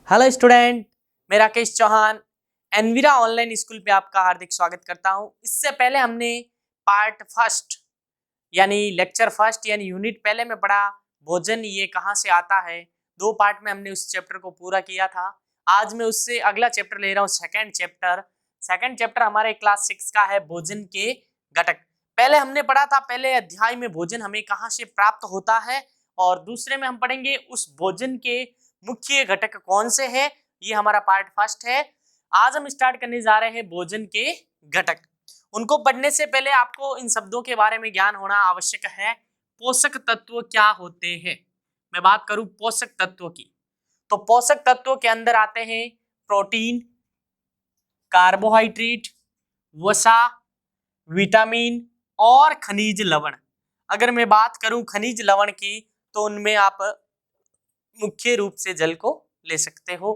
Hello student, मैं Rakesh Chauhan Envira online school पे आपका हार्दिक स्वागत करता हूं। इससे पहले हमने पार्ट फर्स्ट यानी लेक्चर फर्स्ट यानी यूनिट पहले में पढ़ा भोजन ये कहाँ से आता है। 2 पार्ट में हमने उस चैप्टर को पूरा किया था। आज मैं उससे अगला चैप्टर ले रहा हूँ, सेकंड चैप्टर हमारे क्लास 6 का है भोजन के घटक। पहले हमने पढ़ा था पहले अध्याय में भोजन हमें कहाँ से प्राप्त होता है, और दूसरे में हम पढ़ेंगे उस भोजन के मुख्य घटक कौन से हैं। ये हमारा पार्ट फर्स्ट है। आज हम स्टार्ट करने जा रहे हैं भोजन के घटक। उनको पढ़ने से पहले आपको इन शब्दों के बारे में ज्ञान होना आवश्यक है। पोषक तत्व क्या होते हैं? मैं बात करूं पोषक तत्व की, तो पोषक तत्वों के अंदर आते हैं प्रोटीन, कार्बोहाइड्रेट, वसा, विटामिन और खनिज लवण। अगर मैं बात करूं खनिज लवण की, तो उनमें आप मुख्य रूप से जल को ले सकते हो।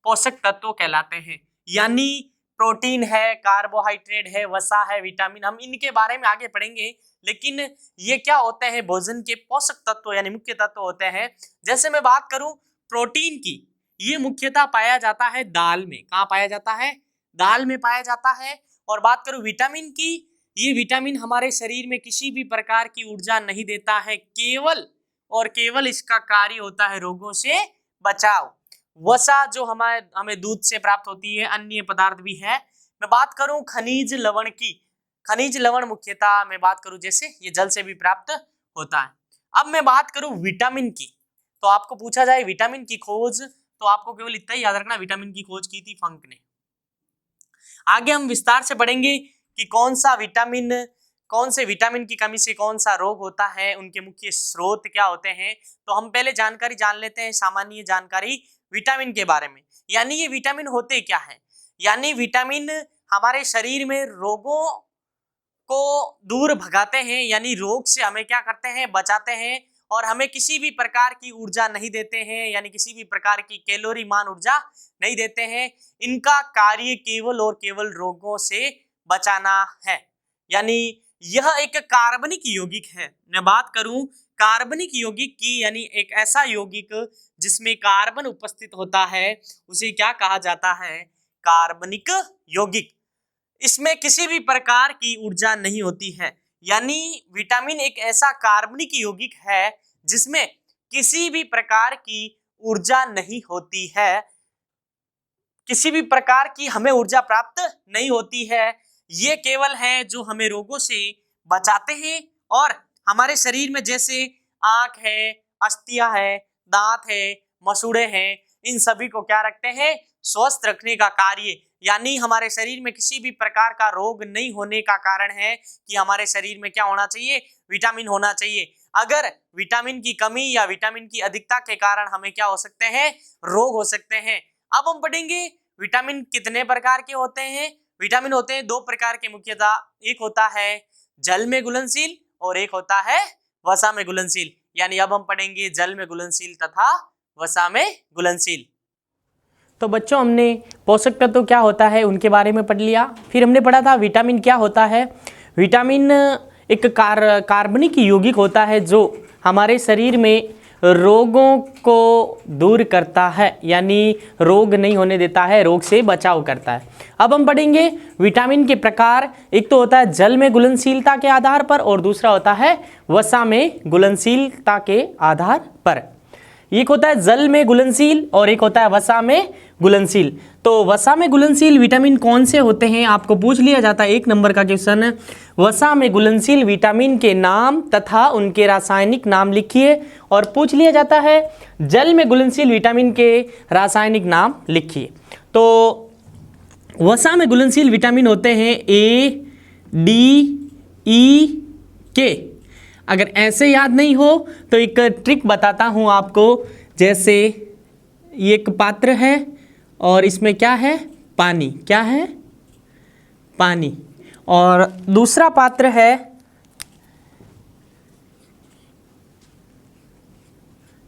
पोषक तत्व कहलाते हैं, यानी प्रोटीन है, कार्बोहाइड्रेट है, वसा है, विटामिन, हम इनके बारे में आगे पढ़ेंगे। लेकिन ये क्या होते हैं? भोजन के पोषक तत्व यानी मुख्य तत्व होते हैं। जैसे मैं बात करूं प्रोटीन की, ये मुख्यतः पाया जाता है दाल में। कहाँ पाया जाता है? दाल में पाया जाता है। और बात करूं विटामिन की, ये विटामिन हमारे शरीर में किसी भी प्रकार की ऊर्जा नहीं देता है, केवल और केवल इसका कार्य होता है रोगों से बचाव। वसा जो हमें दूध से प्राप्त होती है, अन्य पदार्थ भी है। मैं बात करूं खनिज लवण की, खनिज लवण मुख्यतः मैं बात करूं जैसे ये जल से भी प्राप्त होता है। अब मैं बात करूं विटामिन की, तो आपको पूछा जाए विटामिन की खोज, तो आपको केवल इतना ही याद रखना, विटामिन की खोज की थी फंक ने। आगे हम विस्तार से पढ़ेंगे कि कौन से विटामिन की कमी से कौन सा रोग होता है, उनके मुख्य स्रोत क्या होते हैं। तो हम पहले जानकारी जान लेते हैं, सामान्य जानकारी विटामिन के बारे में। यानी ये विटामिन होते क्या है? यानी विटामिन हमारे शरीर में रोगों को दूर भगाते हैं, यानी रोग से हमें क्या करते हैं? बचाते हैं, और हमें किसी भी प्रकार की ऊर्जा नहीं देते हैं, यानी किसी भी प्रकार की कैलोरी मान ऊर्जा नहीं देते हैं। इनका कार्य केवल और केवल रोगों से बचाना है। यानी यह एक कार्बनिक यौगिक है। मैं बात करूं कार्बनिक यौगिक की, यानी एक ऐसा यौगिक जिसमें कार्बन उपस्थित होता है, उसे क्या कहा जाता है? कार्बनिक यौगिक। इसमें किसी भी प्रकार की ऊर्जा नहीं होती है। यानी विटामिन एक ऐसा कार्बनिक यौगिक है जिसमें किसी भी प्रकार की ऊर्जा नहीं होती है, किसी भी प्रकार की हमें ऊर्जा प्राप्त नहीं होती है। ये केवल है जो हमें रोगों से बचाते हैं, और हमारे शरीर में जैसे आंख है, अस्थियां है, दांत है, मसूड़े हैं, इन सभी को क्या रखते हैं? स्वस्थ रखने का कार्य। यानी हमारे शरीर में किसी भी प्रकार का रोग नहीं होने का कारण है कि हमारे शरीर में क्या होना चाहिए? विटामिन होना चाहिए। अगर विटामिन की कमी या विटामिन की अधिकता के कारण हमें क्या हो सकते हैं? रोग हो सकते हैं। अब हम पढ़ेंगे विटामिन कितने प्रकार के होते हैं। विटामिन होते हैं 2 प्रकार के मुख्यतः, एक होता है जल में घुलनशील और एक होता है वसा में घुलनशील। यानी अब हम पढ़ेंगे जल में घुलनशील तथा वसा में घुलनशील। तो बच्चों, हमने पोषक तत्व क्या होता है उनके बारे में पढ़ लिया। फिर हमने पढ़ा था विटामिन क्या होता है। विटामिन एक कार्बनिक यौगिक होता है जो हमारे शरीर में रोगों को दूर करता है, यानी रोग नहीं होने देता है, रोग से बचाव करता है। अब हम पढ़ेंगे विटामिन के प्रकार। एक तो होता है जल में घुलनशीलता के आधार पर, और दूसरा होता है वसा में घुलनशीलता के आधार पर। एक होता है जल में घुलनशील और एक होता है वसा में घुलनशील। तो वसा में घुलनशील विटामिन कौन से होते हैं आपको पूछ लिया जाता है, 1 नंबर का क्वेश्चन। वसा में घुलनशील विटामिन के नाम तथा उनके रासायनिक नाम लिखिए। और पूछ लिया जाता है जल में घुलनशील विटामिन के रासायनिक नाम लिखिए। तो वसा में घुलनशील विटामिन होते हैं A, D, E, K। अगर ऐसे याद नहीं हो तो एक ट्रिक बताता हूं आपको। जैसे एक पात्र है और इसमें क्या है? पानी। क्या है? पानी। और दूसरा पात्र है,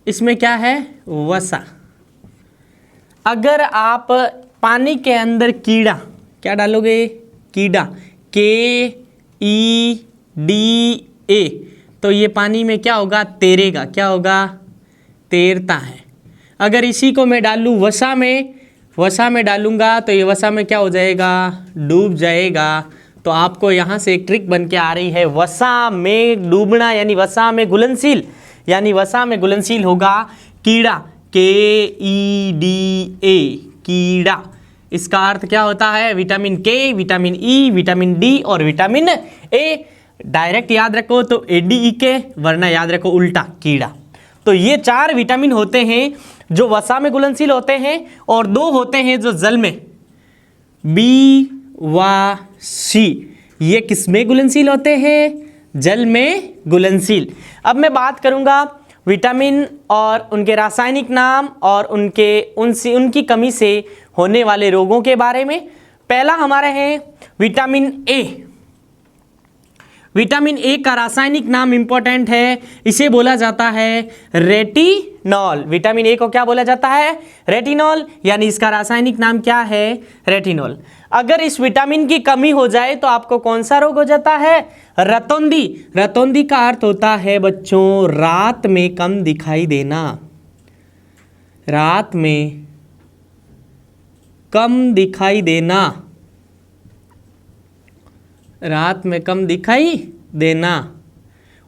इसमें क्या है? वसा। अगर आप पानी के अंदर कीड़ा, क्या डालोगे? कीड़ा, KEDA, तो ये पानी में क्या होगा? तैरेगा। क्या होगा? तैरता है। अगर इसी को मैं डालूँ वसा में डालूंगा तो ये वसा में क्या हो जाएगा, डूब जाएगा। तो आपको यहाँ से एक ट्रिक बन के आ रही है, वसा में डूबना यानी वसा में घुलनशील, यानी वसा में घुलनशील होगा कीड़ा, KEDA कीड़ा। इसका अर्थ क्या होता है, विटामिन के, विटामिन ई, विटामिन डी और विटामिन ए। डायरेक्ट याद रखो तो ADEK, वरना याद रखो उल्टा कीड़ा। तो ये 4 विटामिन होते हैं जो वसा में घुलनशील होते हैं और 2 होते हैं जो जल में, B व C। ये किस में घुलनशील होते हैं, जल में घुलनशील। अब मैं बात करूंगा विटामिन और उनके रासायनिक नाम और उनकी कमी से होने वाले रोगों के बारे में। पहला हमारा है विटामिन ए। विटामिन ए का रासायनिक नाम इंपॉर्टेंट है, इसे बोला जाता है रेटिनॉल। विटामिन ए को क्या बोला जाता है, रेटिनॉल, यानी इसका रासायनिक नाम क्या है, रेटिनॉल। अगर इस विटामिन की कमी हो जाए तो आपको कौन सा रोग हो जाता है, रतौंधी। रतौंधी का अर्थ होता है बच्चों रात में कम दिखाई देना, रात में कम दिखाई देना, रात में कम दिखाई देना।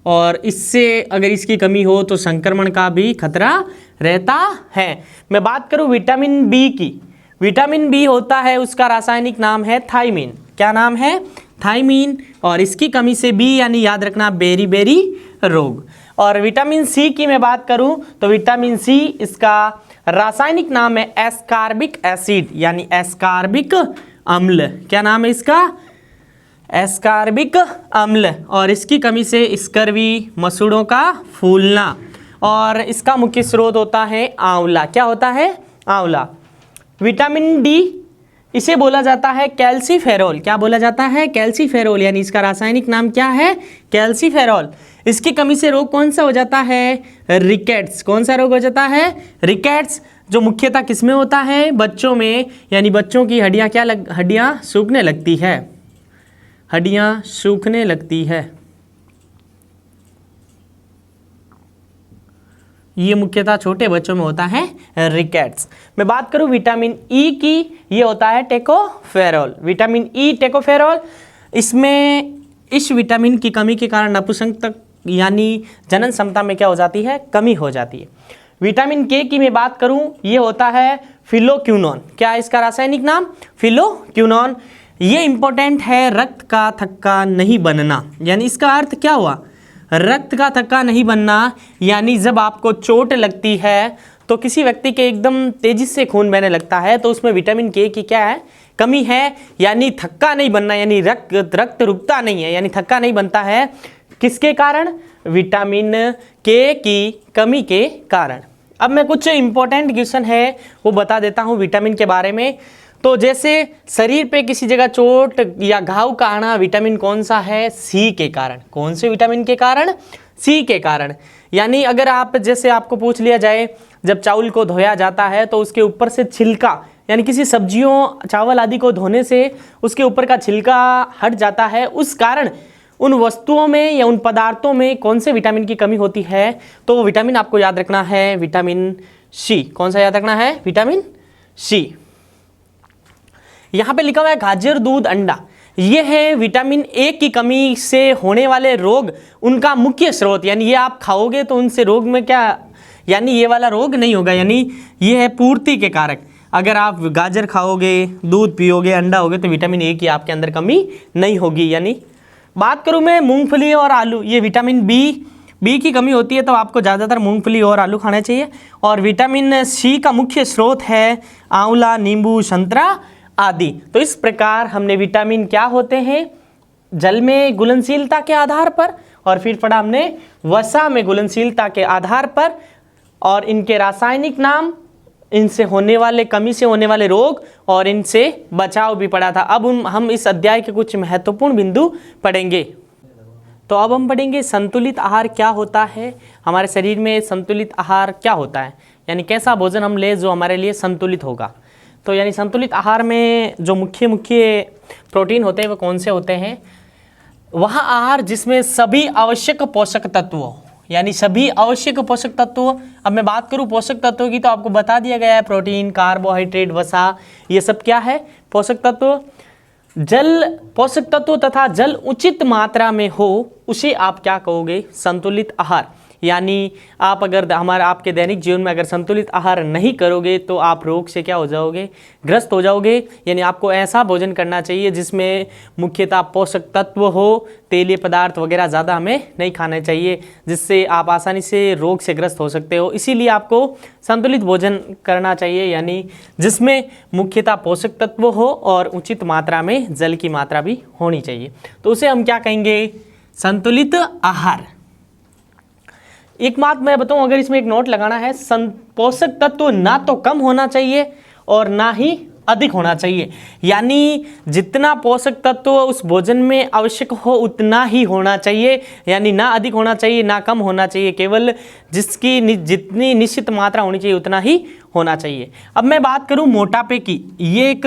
और इससे अगर इसकी कमी हो तो संक्रमण का भी खतरा रहता है। मैं बात करूं विटामिन बी की, विटामिन बी होता है, उसका रासायनिक नाम है थायमीन। क्या नाम है, थायमीन। और इसकी कमी से बी यानी याद रखना बेरी रोग। और विटामिन सी की मैं बात करूं तो विटामिन सी, इसका रासायनिक नाम है एस्कॉर्बिक एसिड, यानी एस्कॉर्बिक अम्ल। क्या नाम है इसका, एस्कॉर्बिक अम्ल। और इसकी कमी से स्कर्वी, मसूड़ों का फूलना। और इसका मुख्य स्रोत होता है आंवला। क्या होता है, आंवला। विटामिन डी, इसे बोला जाता है कैल्सीफेरोल। क्या बोला जाता है, कैल्सीफेरोल, यानी इसका रासायनिक नाम क्या है, कैल्सीफेरोल। इसकी कमी से रोग कौन सा हो जाता है, रिकेट्स। कौन सा रोग हो जाता है, रिकेट्स, जो मुख्यतः किस में होता है, बच्चों में, यानी बच्चों की हड्डियां हड्डियां सूखने लगती है, हड्डियां सूखने लगती है। ये मुख्यतः छोटे बच्चों में होता है रिकेट्स। मैं बात करूं विटामिन ई की, ये होता है टेकोफेरोल। विटामिन ई टेकोफेरोल, इसमें इस विटामिन की कमी के कारण नपुंसकत्व यानी जनन क्षमता में क्या हो जाती है, कमी हो जाती है। विटामिन के की मैं बात करूं, ये होता है फिलोक्विनोन। क्या है इसका रासायनिक नाम, फिलोक्विनोन। ये इंपॉर्टेंट है, रक्त का थक्का नहीं बनना, यानी इसका अर्थ क्या हुआ, रक्त का थक्का नहीं बनना, यानी जब आपको चोट लगती है तो किसी व्यक्ति के एकदम तेजी से खून बहने लगता है तो उसमें विटामिन के की क्या है, कमी है, यानी थक्का नहीं बनना, यानी रक्त रुकता नहीं है, यानी थक्का नहीं बनता है। किसके कारण, विटामिन के की कमी के कारण। अब मैं कुछ इंपॉर्टेंट क्वेश्चन है वो बता देता हूँ विटामिन के बारे में। तो जैसे शरीर पे किसी जगह चोट या घाव का आना, विटामिन कौन सा है, सी के कारण। कौन से विटामिन के कारण, सी के कारण। यानी अगर आप, जैसे आपको पूछ लिया जाए, जब चावल को धोया जाता है तो उसके ऊपर से छिलका, यानी किसी सब्जियों चावल आदि को धोने से उसके ऊपर का छिलका हट जाता है, उस कारण उन वस्तुओं में या उन पदार्थों में कौन से विटामिन की कमी होती है, तो वो विटामिन आपको याद रखना है विटामिन सी। कौन सा याद रखना है, विटामिन सी। यहाँ पे लिखा हुआ है गाजर, दूध, अंडा, ये है विटामिन ए की कमी से होने वाले रोग, उनका मुख्य स्रोत। यानी ये आप खाओगे तो उनसे रोग में क्या, यानी ये वाला रोग नहीं होगा, यानी ये है पूर्ति के कारक। अगर आप गाजर खाओगे, दूध पियोगे, अंडा होगे तो विटामिन ए की आपके अंदर कमी नहीं होगी। यानी बात करूँ मैं मूंगफली और आलू, ये विटामिन बी की कमी होती है तो आपको ज़्यादातर मूंगफली और आलू खाना चाहिए। और विटामिन सी का मुख्य स्रोत है आंवला, नींबू, संतरा आदि। तो इस प्रकार हमने विटामिन क्या होते हैं, जल में घुलनशीलता के आधार पर, और फिर पढ़ा हमने वसा में घुलनशीलता के आधार पर, और इनके रासायनिक नाम, इनसे होने वाले, कमी से होने वाले रोग और इनसे बचाव भी पढ़ा था। अब हम इस अध्याय के कुछ महत्वपूर्ण बिंदु पढ़ेंगे। तो अब हम पढ़ेंगे संतुलित आहार क्या होता है, हमारे शरीर में संतुलित आहार क्या होता है, यानी कैसा भोजन हम ले जो हमारे लिए संतुलित होगा। तो यानी संतुलित आहार में जो मुख्य प्रोटीन होते हैं वो कौन से होते हैं, वह आहार जिसमें सभी आवश्यक पोषक तत्वों, यानी सभी आवश्यक पोषक तत्व। अब मैं बात करूं पोषक तत्वों की तो आपको बता दिया गया है, प्रोटीन, कार्बोहाइड्रेट, वसा, ये सब क्या है पोषक तत्व। जल पोषक तत्व तथा जल उचित मात्रा में हो उसे आप क्या कहोगे, संतुलित आहार। यानी आप अगर आपके दैनिक जीवन में अगर संतुलित आहार नहीं करोगे तो आप रोग से क्या हो जाओगे, ग्रस्त हो जाओगे। यानी आपको ऐसा भोजन करना चाहिए जिसमें मुख्यतः पोषक तत्व हो, तेलीय पदार्थ वगैरह ज़्यादा हमें नहीं खाने चाहिए, जिससे आप आसानी से रोग से ग्रस्त हो सकते हो। इसीलिए आपको संतुलित भोजन करना चाहिए, यानी जिसमें मुख्यतः पोषक तत्व हो और उचित मात्रा में जल की मात्रा भी होनी चाहिए। तो उसे हम क्या कहेंगे, संतुलित आहार। एक बात मैं बताऊं, अगर इसमें एक नोट लगाना है, पोषक तत्व ना तो कम होना चाहिए और ना ही अधिक होना चाहिए। यानी जितना पोषक तत्व उस भोजन में आवश्यक हो उतना ही होना चाहिए, यानी ना अधिक होना चाहिए ना कम होना चाहिए, केवल जिसकी जितनी निश्चित मात्रा होनी चाहिए उतना ही होना चाहिए। अब मैं बात करूं मोटापे की, ये एक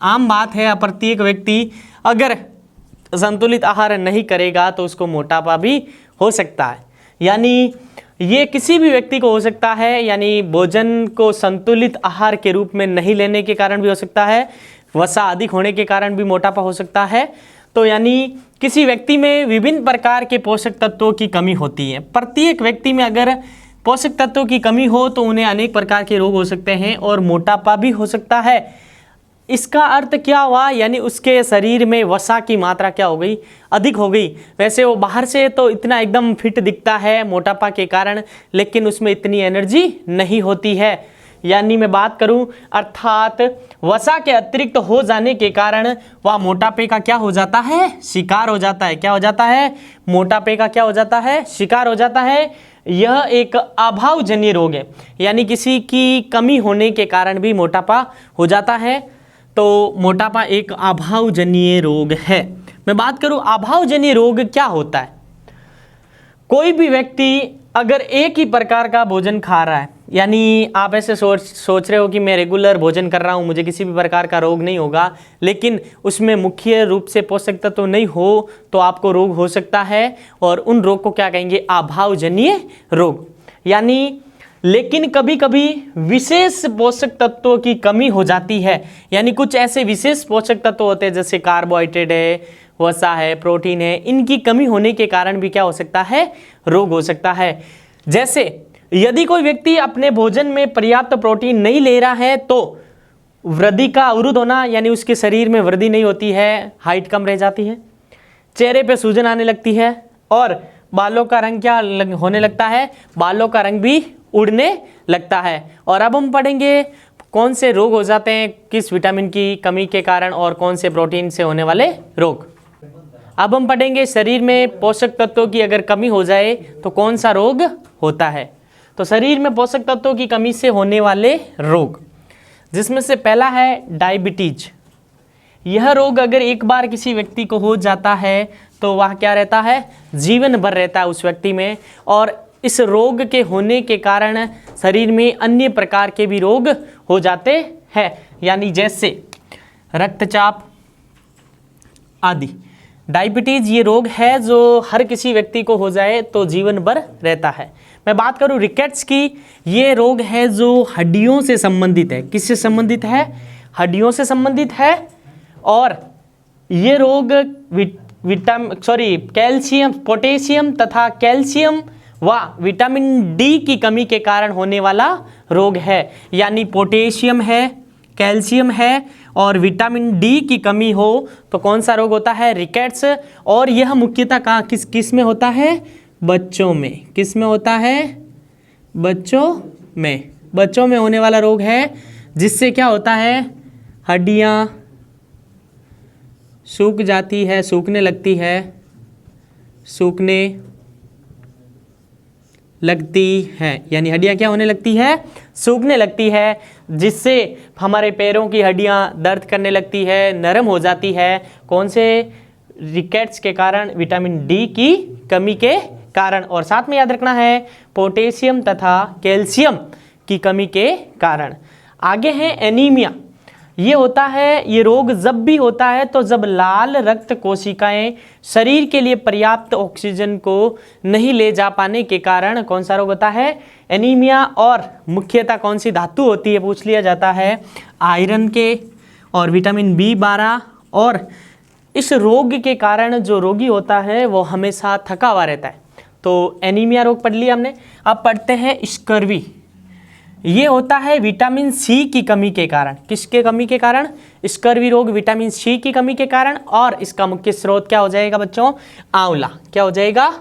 आम बात है, प्रत्येक व्यक्ति अगर संतुलित आहार नहीं करेगा तो उसको मोटापा भी हो सकता है। यानी ये किसी भी व्यक्ति को हो सकता है, यानी भोजन को संतुलित आहार के रूप में नहीं लेने के कारण भी हो सकता है, वसा अधिक होने के कारण भी मोटापा हो सकता है। तो यानी किसी व्यक्ति में विभिन्न प्रकार के पोषक तत्वों की कमी होती है। प्रत्येक व्यक्ति में अगर पोषक तत्वों की कमी हो तो उन्हें अनेक प्रकार के रोग हो सकते हैं और मोटापा भी हो सकता है। इसका अर्थ क्या हुआ, यानी उसके शरीर में वसा की मात्रा क्या हो गई, अधिक हो गई। वैसे वो बाहर से तो इतना एकदम फिट दिखता है मोटापा के कारण, लेकिन उसमें इतनी एनर्जी नहीं होती है। यानी मैं बात करूं अर्थात वसा के अतिरिक्त हो जाने के कारण वह मोटापे का क्या हो जाता है, शिकार हो जाता है। क्या हो जाता है, मोटापे का क्या हो जाता है, शिकार हो जाता है। यह एक अभावजन्य रोग है, यानी किसी की कमी होने के कारण भी मोटापा हो जाता है। तो मोटापा एक अभावजन्य रोग है। मैं बात करूं अभावजन्य रोग क्या होता है, कोई भी व्यक्ति अगर एक ही प्रकार का भोजन खा रहा है, यानी आप ऐसे सोच रहे हो कि मैं रेगुलर भोजन कर रहा हूं, मुझे किसी भी प्रकार का रोग नहीं होगा, लेकिन उसमें मुख्य रूप से पोषक तत्व नहीं हो तो आपको रोग हो सकता है। और उन रोग को क्या कहेंगे, अभावजन्य रोग। यानी लेकिन कभी कभी विशेष पोषक तत्वों की कमी हो जाती है, यानी कुछ ऐसे विशेष पोषक तत्व होते हैं जैसे कार्बोहाइड्रेट है, वसा है, प्रोटीन है, इनकी कमी होने के कारण भी क्या हो सकता है, रोग हो सकता है। जैसे यदि कोई व्यक्ति अपने भोजन में पर्याप्त प्रोटीन नहीं ले रहा है तो वृद्धि का अवरुद्ध होना, यानी उसके शरीर में वृद्धि नहीं होती है, हाइट कम रह जाती है, चेहरे पे सूजन आने लगती है और बालों का रंग क्या होने लगता है, बालों का रंग भी उड़ने लगता है। और अब हम पढ़ेंगे कौन से रोग हो जाते हैं किस विटामिन की कमी के कारण और कौन से प्रोटीन से होने वाले रोग। अब हम पढ़ेंगे शरीर में पोषक तत्वों की अगर कमी हो जाए तो कौन सा रोग होता है। तो शरीर में पोषक तत्वों की कमी से होने वाले रोग, जिसमें से पहला है डायबिटीज। यह रोग अगर एक बार किसी व्यक्ति को हो जाता है तो वह क्या रहता है, जीवन भर रहता है उस व्यक्ति में। और इस रोग के होने के कारण शरीर में अन्य प्रकार के भी रोग हो जाते हैं, यानी जैसे रक्तचाप आदि। डायबिटीज ये रोग है जो हर किसी व्यक्ति को हो जाए तो जीवन भर रहता है। मैं बात करूं रिकेट्स की, ये रोग है जो हड्डियों से संबंधित है। किससे संबंधित है, हड्डियों से संबंधित है। और ये रोग कैल्शियम, पोटेशियम तथा कैल्शियम व विटामिन डी की कमी के कारण होने वाला रोग है। यानी पोटेशियम है, कैल्शियम है और विटामिन डी की कमी हो तो कौन सा रोग होता है, रिकेट्स। और यह मुख्यतः कहाँ किस में होता है, बच्चों में। किस में होता है, बच्चों में। बच्चों में होने वाला रोग है जिससे क्या होता है, हड्डियाँ सूख जाती है, सूखने लगती है, सूखने लगती है, यानी हड्डियाँ क्या होने लगती है, सूखने लगती है, जिससे हमारे पैरों की हड्डियाँ दर्द करने लगती है, नरम हो जाती है। कौन से, रिकेट्स के कारण, विटामिन डी की कमी के कारण। और साथ में याद रखना है पोटेशियम तथा कैल्शियम की कमी के कारण। आगे है एनीमिया। ये होता है, ये रोग जब भी होता है तो जब लाल रक्त कोशिकाएं शरीर के लिए पर्याप्त ऑक्सीजन को नहीं ले जा पाने के कारण कौन सा रोग होता है, एनीमिया। और मुख्यतः कौन सी धातु होती है पूछ लिया जाता है, आयरन के और विटामिन B12। और इस रोग के कारण जो रोगी होता है वो हमेशा थका हुआ रहता है। तो एनीमिया रोग पढ़ लिया हमने। अब पढ़ते हैं स्कर्वी। ये होता है विटामिन सी की कमी के कारण। किसके कमी के कारण? स्कर्वी रोग विटामिन सी की कमी के कारण। और इसका मुख्य स्रोत क्या हो जाएगा बच्चों? आंवला। क्या हो जाएगा?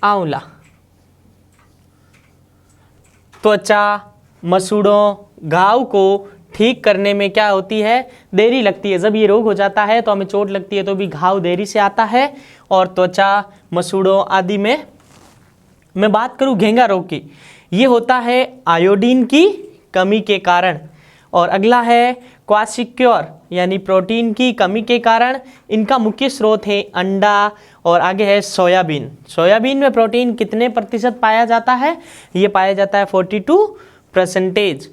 आंवला। त्वचा, मसूड़ों, घाव को ठीक करने में क्या होती है? देरी लगती है। जब ये रोग हो जाता है तो हमें चोट लगती है तो भी घाव देरी से आता है। और त्वचा, मसूड़ों आदि में मैं बात करूं घेंगा रोग की, ये होता है आयोडीन की कमी के कारण। और अगला है क्वासिक्योर यानी प्रोटीन की कमी के कारण। इनका मुख्य स्रोत है अंडा। और आगे है सोयाबीन। सोयाबीन में प्रोटीन कितने प्रतिशत पाया जाता है? ये पाया जाता है 42%।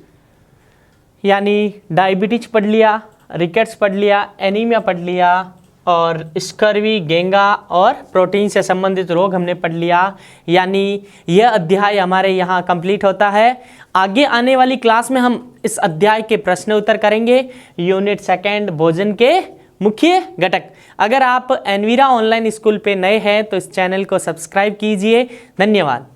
यानी डायबिटीज पढ़ लिया, रिकेट्स पढ़ लिया, एनीमिया पढ़ लिया और स्कर्वी, घेंगा और प्रोटीन से संबंधित रोग हमने पढ़ लिया। यानी यह अध्याय हमारे यहाँ कंप्लीट होता है। आगे आने वाली क्लास में हम इस अध्याय के प्रश्न उत्तर करेंगे। यूनिट 2 भोजन के मुख्य घटक। अगर आप एनवीरा ऑनलाइन स्कूल पे नए हैं तो इस चैनल को सब्सक्राइब कीजिए। धन्यवाद।